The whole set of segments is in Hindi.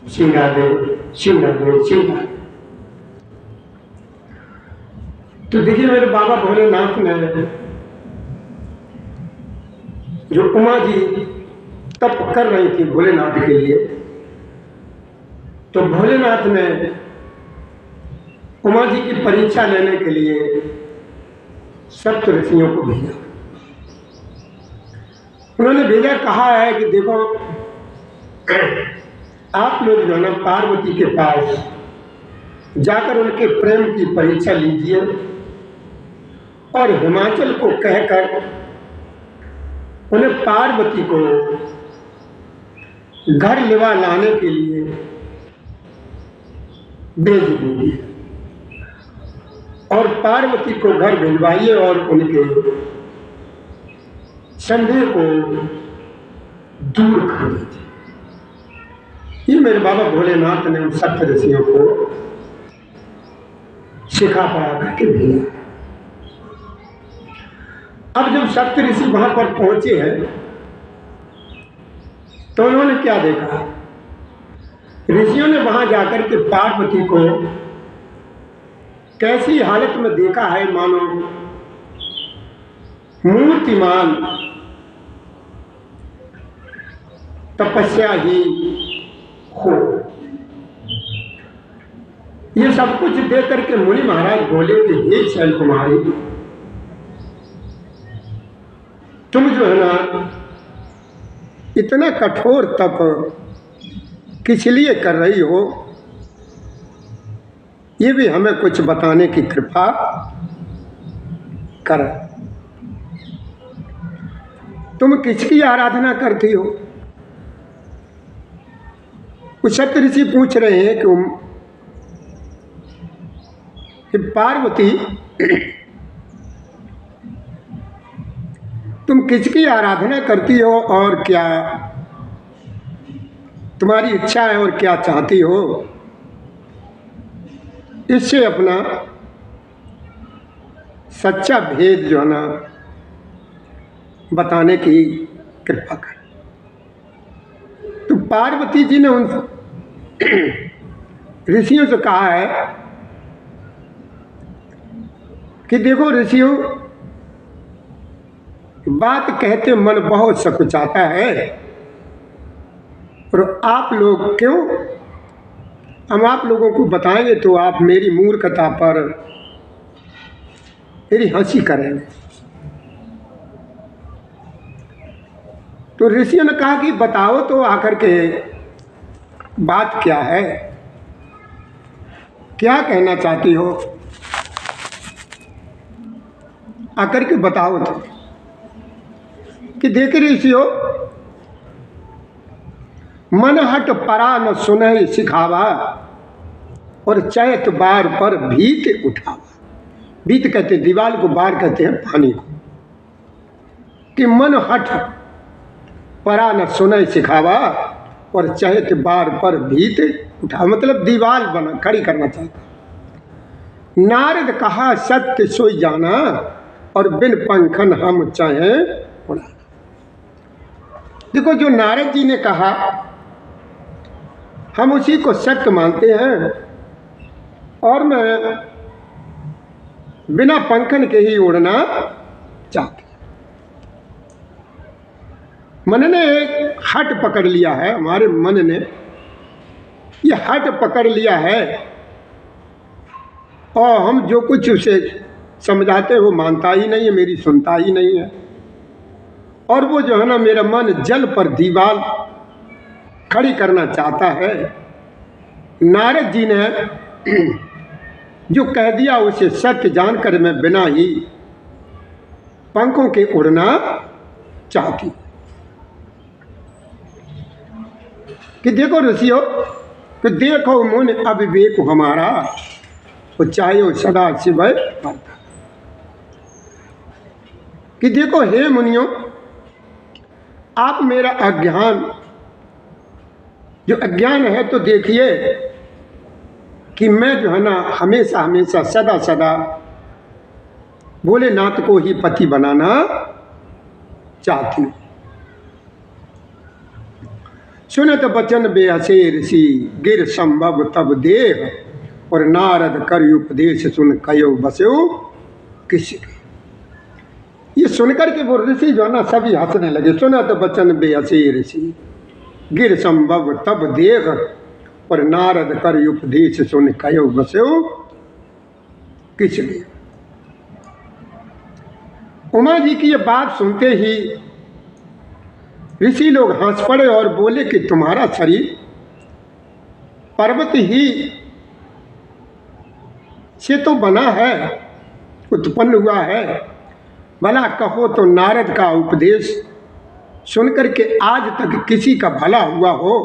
शिवराधे शिवराधे शिवराधे। तो देखिए मेरे बाबा भोलेनाथ ने जो उमा जी तप कर रही थी भोलेनाथ के लिए, तो भोलेनाथ ने उमा जी की परीक्षा लेने के लिए सप्त ऋषियों को भेजा। उन्होंने भेजा, कहा है कि देखो आप लोग जो है ना पार्वती के पास जाकर उनके प्रेम की परीक्षा लीजिए और हिमाचल को कहकर उन्हें पार्वती को घर लिवा लाने के लिए भेज दीजिए और पार्वती को घर भिजवाइए और उनके संदेह को दूर कर दीजिए। ये मेरे बाबा भोलेनाथ ने उन सप्त ऋषियों को सिखा पढ़ा करके भेजा। अब जब सप्त ऋषि वहां पर पहुंचे हैं तो उन्होंने क्या देखा, ऋषियों ने वहां जाकर के पार्वती को कैसी हालत में देखा है, मानो मूर्तिमान तपस्या ही हो। ये सब कुछ देख करके मुनि महाराज बोले कि हे शैल कुमारी, तुम जो है ना इतना कठोर तप किस लिए कर रही हो, ये भी हमें कुछ बताने की कृपा कर। तुम किसकी आराधना करती हो? कुछ सप्त ऋषि पूछ रहे हैं कि पार्वती तुम किसकी आराधना करती हो और क्या तुम्हारी इच्छा है और क्या चाहती हो, इससे अपना सच्चा भेद जो है ना बताने की कृपा कर। तो पार्वती जी ने उन ऋषियों से कहा है कि देखो ऋषियों, बात कहते मन बहुत सकुचाता है और आप लोग क्यों, हम आप लोगों को बताएंगे तो आप मेरी मूर्खता पर मेरी हंसी करेंगे। तो ऋषियों ने कहा कि बताओ तो आकर के बात क्या है, क्या कहना चाहती हो, आकर के बताओ तो। कि देख ऋषियों, मन हट परा न सुनहि सिखावा और चैत बार पर भीत उठावा। भीत कहते हैं दीवार को, बार कहते हैं पानी को। कि मन हट परा न सुनहि सिखावा और चैत बार पर भीत उठा, मतलब दीवार बना खड़ी करना चाहता। नारद कहा सत्य सोई जाना और बिन पंखन हम चाहे उड़ाना। देखो जो नारद जी ने कहा हम उसी को सत्य मानते हैं और मैं बिना पंखन के ही उड़ना चाहती। मन ने एक हट पकड़ लिया है, हमारे मन ने ये हट पकड़ लिया है और हम जो कुछ उसे समझाते वो मानता ही नहीं है, मेरी सुनता ही नहीं है। और वो जो है ना मेरा मन जल पर दीवार खड़ी करना चाहता है। नारद जी ने जो कह दिया उसे सत्य जानकर मैं बिना ही पंखों के उड़ना चाहती। कि देखो ऋषियों, कि देखो मुन अविवेक हमारा, वो चाहे वो सदा शिवय करता। कि देखो हे मुनियों, आप मेरा अज्ञान, जो अज्ञान है तो देखिए कि मैं जो है ना हमेशा हमेशा सदा सदा भोलेनाथ को ही पति बनाना चाहती हूँ। सुनत बचन बेहसे ऋषि गिर संभव तब देह, और नारद कर उपदेश सुन कयो बस्यो किसी के। ये सुनकर के वो ऋषि जो है ना सभी हंसने लगे। सुनत बचन बेहसे ऋषि गिर संभव तब देह, और नारद कर उपदेश सुन कयो बस्यो किस लिए। उमा जी की ये बात सुनते ही ऋषि लोग हंस पड़े और बोले कि तुम्हारा शरीर पर्वत ही से तो बना है, उत्पन्न हुआ है। भला कहो तो नारद का उपदेश सुनकर के आज तक किसी का भला हुआ हो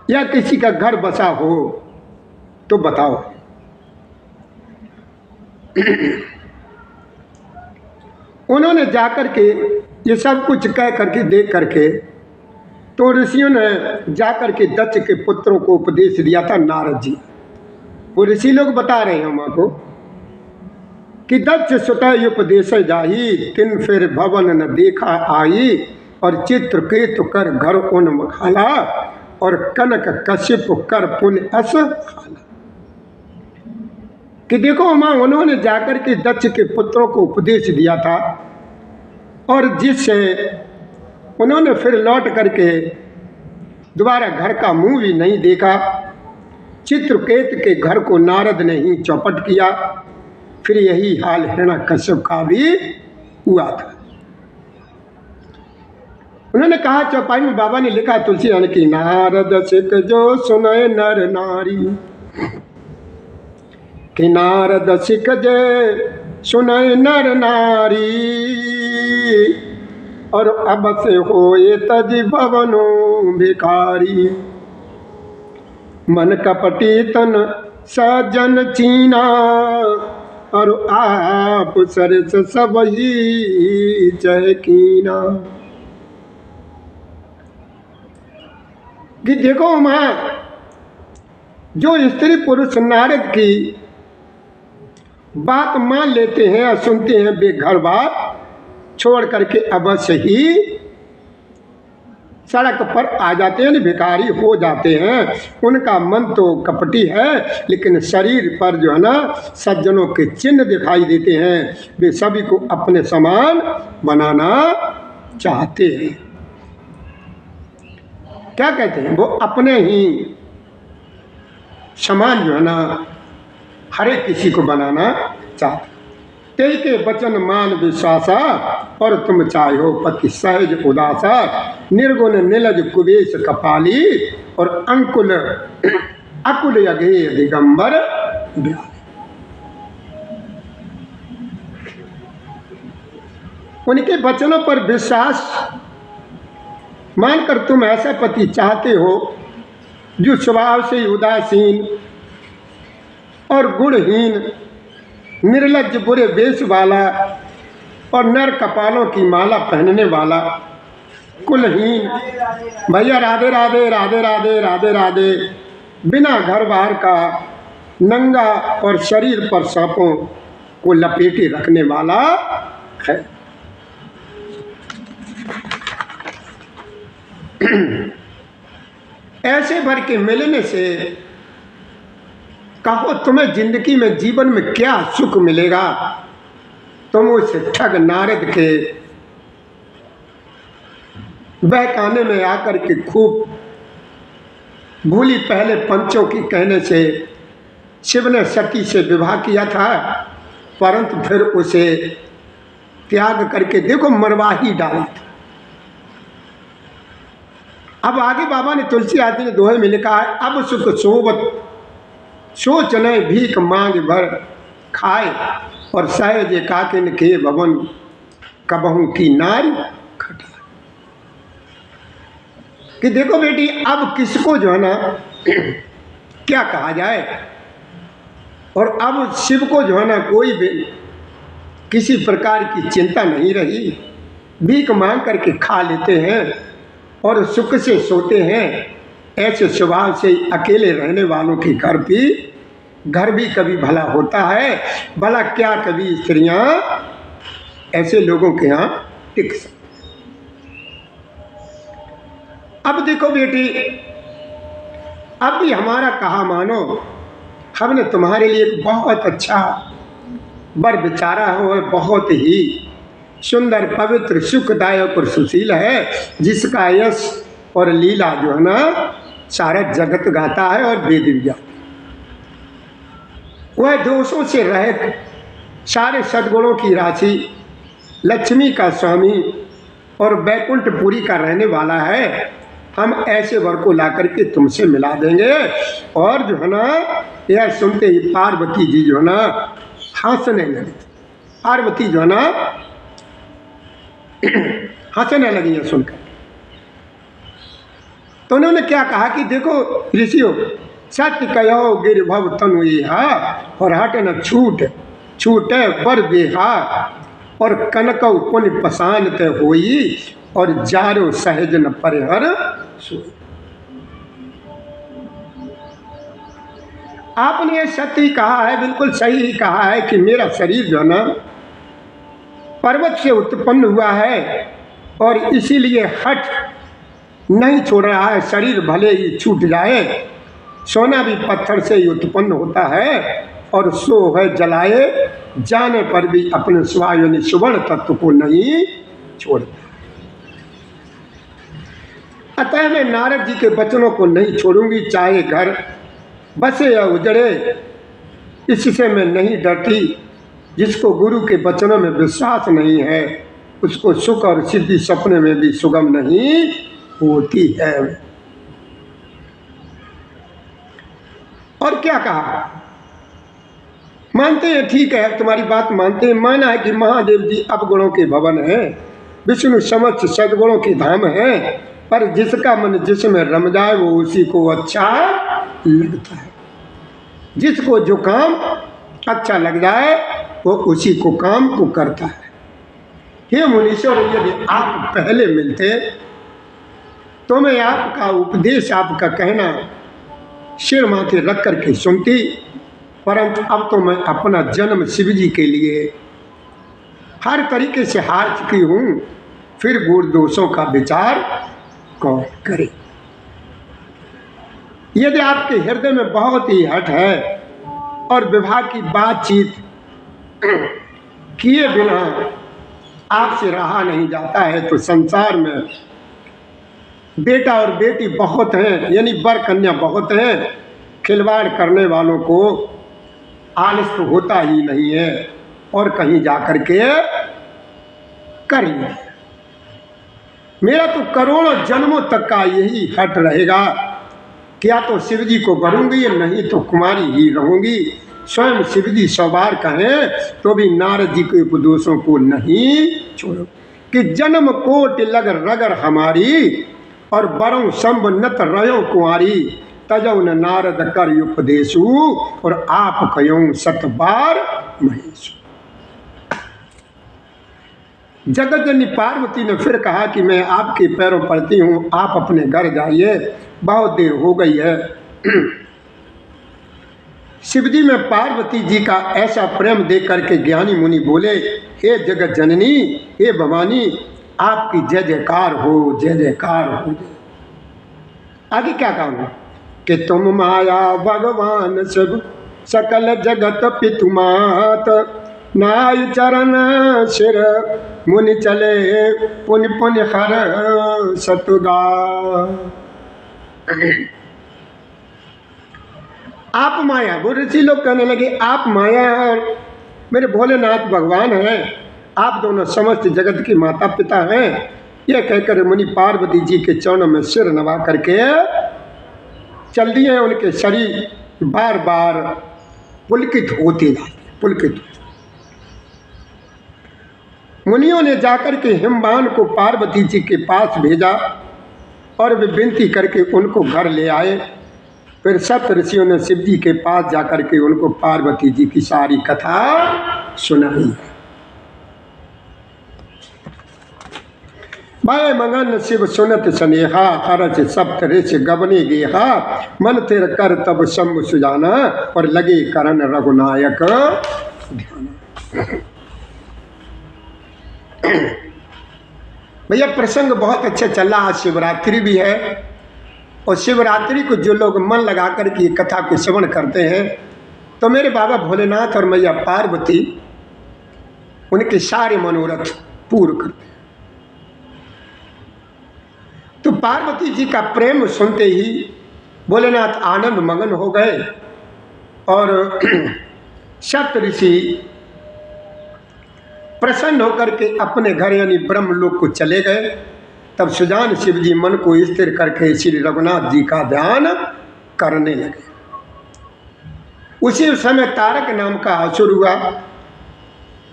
या किसी का घर बसा हो तो बताओ। उन्होंने जाकर के ये सब कुछ कह करके देख करके तो ऋषियों ने जाकर के दक्ष के पुत्रों को उपदेश दिया था। नारद जी वो ऋषि लोग बता रहे हैं हमको कि दक्ष सुतः उपदेश जाही, तिन फिर भवन न देखा आई, और चित्रकेतु कर घर उन मखाला, और कनक कश्यप कर पुण्य अस खाला। कि देखो माँ उन्होंने जाकर के दक्ष के पुत्रों को उपदेश दिया था, और जिससे उन्होंने फिर लौट करके दोबारा घर का मुंह भी नहीं देखा। चित्रकेत के घर को नारद ने ही चौपट किया। फिर यही हाल हिरण्यकश्यप का भी हुआ था। उन्होंने कहा चौपाई में बाबा ने लिखा तुलसी की नारद सिक जो सुनय नर नारी, कि नारद सिक जे सुनय नर नारी, और अब से होए तज भवनो भिखारी, मन कपटी तन सजन चीना, और आप सरस सब ही चहकीना। कि देखो माँ जो स्त्री पुरुष नारद की बात मान लेते हैं और सुनते हैं बेघर बात छोड़ करके अवश्य ही सड़क पर आ जाते हैं, भिखारी हो जाते हैं। उनका मन तो कपटी है लेकिन शरीर पर जो है ना सज्जनों के चिन्ह दिखाई देते हैं। वे सभी को अपने समान बनाना चाहते हैं। क्या कहते हैं वो अपने ही समान जो है ना हर एक किसी को बनाना चाहते। तेई के वचन मान विश्वासा, और तुम चाहो पति सहज उदासा, निर्गुण नीलज कुबेश कपाली, और अंकुल अकुल यज्ञ दिगंबर ब्याली। उनके वचनों पर विश्वास मानकर तुम ऐसा पति चाहते हो जो स्वभाव से उदासीन और गुणहीन, निर्लज्ज बुरे वेश वाला, और नर कपालों की माला पहनने वाला, कुलहीन। भैया राधे राधे राधे राधे राधे राधे, बिना घर बाहर का, नंगा और शरीर पर सांपों को लपेटे रखने वाला है। ऐसे भर के मिलने से कहो तुम्हें जिंदगी में जीवन में क्या सुख मिलेगा। तुम उस ठग नारद के बहकाने में आकर के खूब भूली पहले पंचों के कहने से शिव ने सती से विवाह किया था, परंतु फिर उसे त्याग करके देखो मरवा ही डाला था। अब आगे बाबा ने तुलसी आदि ने दोहे में लिखा है, अब सुख सोवत सोच न भीख मांग भर खाए, और सहज काकिन के भवन कबहू की नारी खटाए। कि देखो बेटी अब किसको जो है ना क्या कहा जाए, और अब शिव को जो है ना कोई भी किसी प्रकार की चिंता नहीं रही। भीख मांग करके खा लेते हैं और सुख से सोते हैं। ऐसे स्वभाव से अकेले रहने वालों के घर भी कभी भला होता है। भला क्या कभी स्त्रियां ऐसे लोगों के यहाँ टिक सकती। अब देखो बेटी, अब भी हमारा कहा मानो, हमने तुम्हारे लिए एक बहुत अच्छा वर विचारा हो, बहुत ही सुंदर, पवित्र, सुखदायक और सुशील है, जिसका यश और लीला जो है ना सारा जगत गाता है और वेद भी गाता है। वह दोषों से रहित, सारे सद्गुणों की राशि, लक्ष्मी का स्वामी और वैकुंठपुरी का रहने वाला है। हम ऐसे वर को ला करके तुमसे मिला देंगे। और जो है ना यह सुनते ही पार्वती जी जो है ना हंसने लगी। पार्वती जो है ना हंसने लगी है सुनकर। तो उन्होंने क्या कहा कि देखो ऋषियों, सत्य कहो गिरभव तनु हा और हट न छूट छूटे पर बेहा और कनकौ पुण्य पसानते होई और जारो सहज न परिहर सोई। आपने ये सत्य कहा है, बिल्कुल सही ही कहा है कि मेरा शरीर जो है ना पर्वत से उत्पन्न हुआ है और इसीलिए हट नहीं छोड़ रहा है। शरीर भले ही छूट जाए, सोना भी पत्थर से ही उत्पन्न होता है और सो है जलाए जाने पर भी अपने स्वायोनि सुवर्ण तत्व को नहीं छोड़ता। अतः मैं नारद जी के वचनों को नहीं छोड़ूंगी, चाहे घर बसे या उजड़े, इससे मैं नहीं डरती। जिसको गुरु के वचनों में विश्वास नहीं है उसको सुख और सिद्धि सपने में भी सुगम नहीं होती है। और क्या कहा, मानते हैं, ठीक है तुम्हारी बात मानते हैं। माना है कि महादेव जी अपगुणों के भवन है, विष्णु समस्त सद्गुणों के धाम है, पर जिसका मन जिसमें रम जाए वो उसी को अच्छा लगता है। जिसको जो काम अच्छा लग जाए वो उसी को काम को करता है। हे मुनीश्वर, यदि आप पहले मिलते तो मैं आपका उपदेश, आपका कहना सिर माथे रख करके सुनती, परंतु अब तो मैं अपना जन्म शिव जी के लिए हर तरीके से हार चुकी हूँ। फिर गुण दोषों का विचार कौन करे। यदि आपके हृदय में बहुत ही हठ है और विवाह की बातचीत किए बिना आपसे रहा नहीं जाता है, तो संसार में बेटा और बेटी बहुत हैं, यानी वर कन्या बहुत हैं। खिलवाड़ करने वालों को आलस तो होता ही नहीं है और कहीं जा कर के कर लिया। मेरा तो करोड़ों जन्मों तक का यही हट रहेगा, क्या तो शिव जी को भरूंगी, नहीं तो कुमारी ही रहूंगी। स्वयं शिव जी 100 बार कहें तो भी नारद जी के उपदेशों को नहीं छोड़ो कि जन्म कोट लग रगर हमारी और बरौ संभ नत रयो कुंवारी, तजौ न नारद कर उपदेशु और आप कयो 7 बार महेशु। जगत जननी पार्वती ने फिर कहा कि मैं आपके पैरों पड़ती हूँ, आप अपने घर जाइए, बहुत देर हो गई है। शिवजी में पार्वती जी का ऐसा प्रेम देख करके ज्ञानी मुनि बोले, हे जगत जननी, हे भवानी, आपकी जय जयकार हो, जय जयकार हो। आगे क्या कहूँ कि तुम माया भगवान सब सकल जगत पितुमात, नाय चरण सिर मुनि चले पुण्य पुण्य हर सतुगा। आप माया, वो ऋषि लोग कहने लगे आप माया और मेरे भोलेनाथ भगवान हैं, आप दोनों समस्त जगत के माता पिता हैं। यह कहकर मुनि पार्वती जी के चरणों में सिर नवा करके चल दिए। उनके शरीर बार बार पुलकित होते जाते, पुलकित। मुनियों ने जाकर के हिमवान को पार्वती जी के पास भेजा और वे विनती करके उनको घर ले आए। फिर सप्त ऋषियों ने शिव जी के पास जाकर के उनको पार्वती जी की सारी कथा सुनाई। बाय मंगन शिव सुनत स्नेहा, हरच सप्त ऋषि गबने गेहा, मन तेर कर तब शंभु सुजाना और लगे करण रघुनायक ध्यान। भैया प्रसंग बहुत अच्छा चल रहा है, शिवरात्रि भी है, और शिवरात्रि को जो लोग मन लगा कर के कथा को श्रवण करते हैं तो मेरे बाबा भोलेनाथ और मैया पार्वती उनके सारे मनोरथ पूर्ण करते हैं। तो पार्वती जी का प्रेम सुनते ही भोलेनाथ आनंद मगन हो गए और सप्त ऋषि प्रसन्न होकर के अपने घर यानी ब्रह्मलोक को चले गए। तब सुजान शिव जी मन को स्थिर करके श्री रघुनाथ जी का ध्यान करने लगे। उसी समय तारक नाम का असुर हुआ,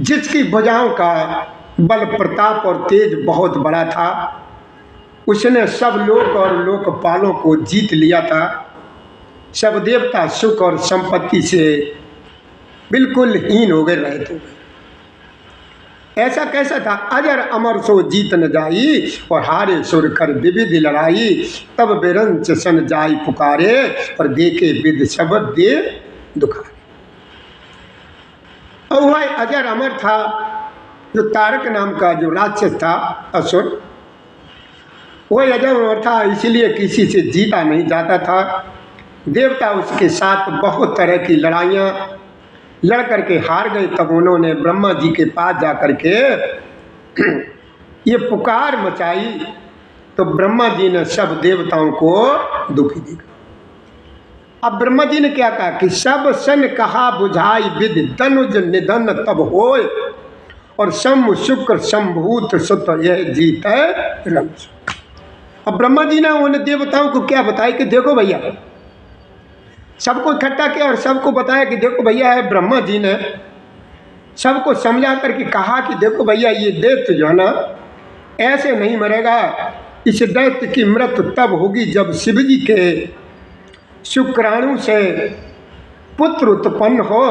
जिसकी भुजाओं का बल प्रताप और तेज बहुत बड़ा था। उसने सब लोक और लोकपालों को जीत लिया था। सब देवता सुख और संपत्ति से बिल्कुल हीन हो गए रहे थे। ऐसा कैसा था? अजर अमर सो जीत न जाई और हारे सुर कर विविध लड़ाई। तब बिरंच सन जाई पुकारे और देखे विद शब्द दे दुखारे। और वह अजर अमर था, जो तारक नाम का जो राक्षस था असुर, वह अजर अमर था, इसलिए किसी से जीता नहीं जाता था। देवता उसके साथ बहुत तरह की लड़ाइयाँ लड़ करके हार गए। तब उन्होंने ब्रह्मा जी के पास जा कर के ये पुकार मचाई, तो ब्रह्मा जी ने सब देवताओं को दुखी दिया। अब ब्रह्मा जी ने क्या कहा कि सब सन कहा बुझाई विधि तनुज निधन तब होय और सम शुक्र संभूत सुत यह जीत रंग। अब ब्रह्मा जी ने उन देवताओं को क्या बताया कि देखो भैया, सबको इकट्ठा किया और सबको बताया कि देखो भैया है, ब्रह्मा जी ने सबको समझा करके कहा कि देखो भैया, ये दैत्य जो है ना ऐसे नहीं मरेगा। इस दैत्य की मृत्यु तब होगी जब शिव जी के शुक्राणु से पुत्र उत्पन्न हो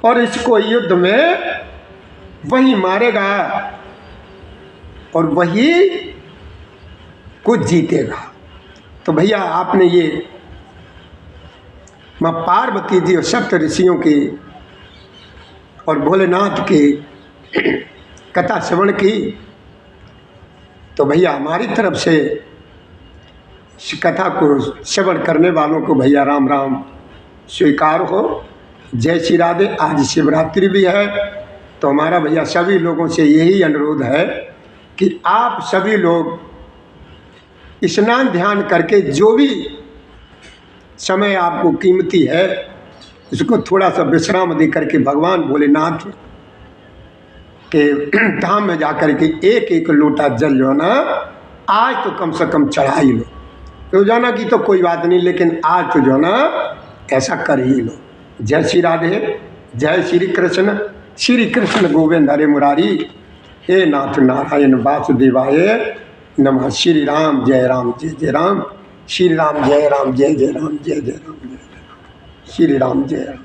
और इसको युद्ध में वही मारेगा और वही कुछ जीतेगा। तो भैया आपने ये माँ पार्वती जी और सप्त ऋषियों की और भोलेनाथ की कथा श्रवण की, तो भैया हमारी तरफ से इस कथा को श्रवण करने वालों को भैया राम राम स्वीकार हो। जय श्री राधे। आज शिवरात्रि भी है, तो हमारा भैया सभी लोगों से यही अनुरोध है कि आप सभी लोग स्नान ध्यान करके जो भी समय आपको कीमती है उसको थोड़ा सा विश्राम दे करके भगवान भोलेनाथ के धाम में जाकर के एक एक लोटा जल जो है ना आज तो कम से कम चढ़ा ही लो। रोजाना की तो कोई बात नहीं, लेकिन आज तो जो है ना ऐसा कर ही लो। जय श्री राधे। जय श्री कृष्ण गोविंद हरे मुरारी। हे नाथ नारायण वासुदेवाय नमः। श्री राम जय राम। श्री राम जय राम जय राम जय राम जय राम। श्री राम जय राम।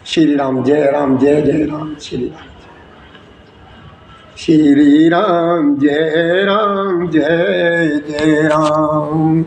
श्री राम जय राम जय राम। श्री राम जय राम जय राम।